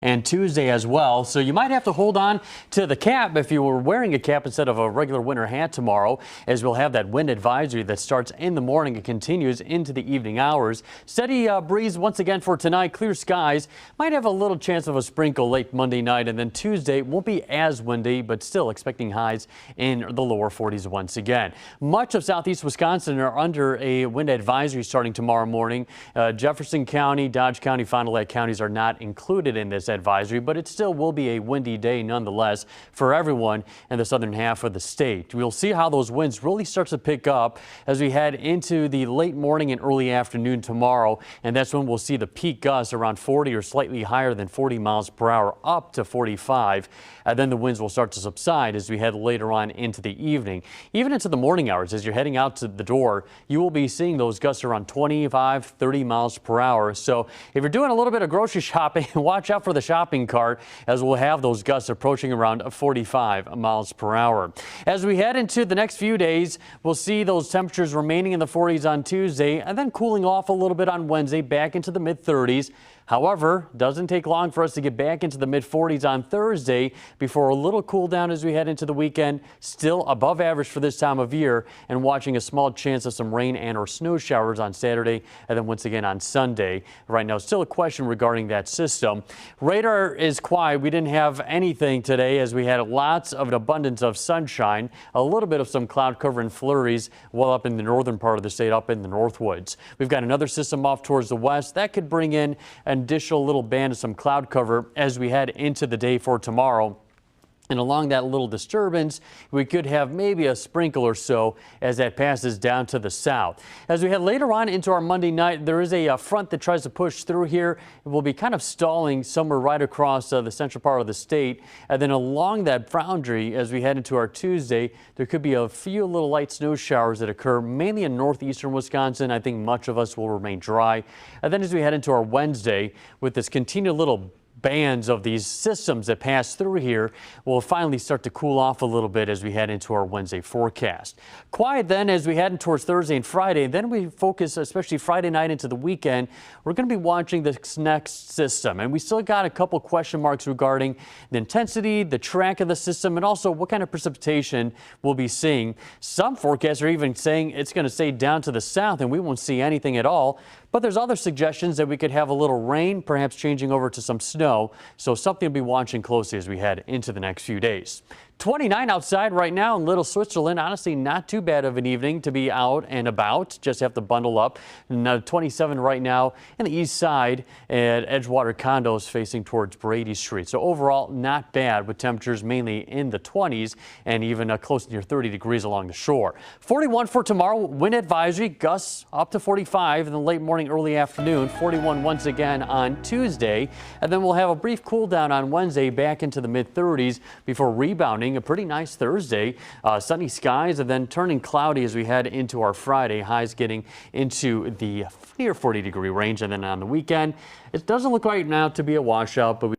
And Tuesday as well. So you might have to hold on to the cap if you were wearing a cap instead of a regular winter hat tomorrow, as we'll have that wind advisory that starts in the morning and continues into the evening hours. Steady breeze once again for tonight. Clear skies. Might have a little chance of a sprinkle late Monday night, and then Tuesday won't be as windy, but still expecting highs in the lower 40s once again. Much of southeast Wisconsin are under a wind advisory starting tomorrow morning. Jefferson County, Dodge County, Fond du Lac counties are not included in this advisory, but it still will be a windy day nonetheless for everyone in the southern half of the state. We'll see how those winds really start to pick up as we head into the late morning and early afternoon tomorrow, and that's when we'll see the peak gusts around 40 or slightly higher than 40 miles per hour up to 45, and then the winds will start to subside as we head later on into the evening. Even into the morning hours, as you're heading out to the door, you will be seeing those gusts around 25, 30 miles per hour. So if you're doing a little bit of grocery shopping, watch out for the shopping cart, as we'll have those gusts approaching around 45 miles per hour. As we head into the next few days, we'll see those temperatures remaining in the 40s on Tuesday and then cooling off a little bit on Wednesday back into the mid 30s. However, doesn't take long for us to get back into the mid 40s on Thursday before a little cool down as we head into the weekend. Still above average for this time of year, and watching a small chance of some rain and or snow showers on Saturday and then once again on Sunday. Right now, still a question regarding that system. Radar is quiet. We didn't have anything today as we had lots of an abundance of sunshine, a little bit of some cloud cover and flurries well up in the northern part of the state, up in the Northwoods. We've got another system off towards the west that could bring in an additional little band of some cloud cover as we head into the day for tomorrow. And along that little disturbance, we could have maybe a sprinkle or so as that passes down to the south. As we head later on into our Monday night, there is a front that tries to push through here. It will be kind of stalling somewhere right across the central part of the state. And then along that boundary, as we head into our Tuesday, there could be a few little light snow showers that occur mainly in northeastern Wisconsin. I think much of us will remain dry. And then as we head into our Wednesday, with this continued little bands of these systems that pass through here, will finally start to cool off a little bit as we head into our Wednesday forecast. Quiet then as we head towards Thursday and Friday. Then we focus, especially Friday night into the weekend, we're going to be watching this next system. And we still got a couple question marks regarding the intensity, the track of the system, and also what kind of precipitation we'll be seeing. Some forecasts are even saying it's going to stay down to the south and we won't see anything at all. But there's other suggestions that we could have a little rain, perhaps changing over to some snow. So something to be watching closely as we head into the next few days. 29 outside right now in Little Switzerland. Honestly, not too bad of an evening to be out and about. Just have to bundle up. And 27 right now in the east side at Edgewater Condos facing towards Brady Street. So overall, not bad, with temperatures mainly in the 20s and even close near 30 degrees along the shore. 41 for tomorrow. Wind advisory, gusts up to 45 in the late morning, early afternoon. 41 once again on Tuesday. And then we'll have a brief cool down on Wednesday back into the mid 30s before rebounding. A pretty nice Thursday, sunny skies, and then turning cloudy as we head into our Friday. Highs getting into the near 40-degree range, and then on the weekend, it doesn't look right now to be a washout, but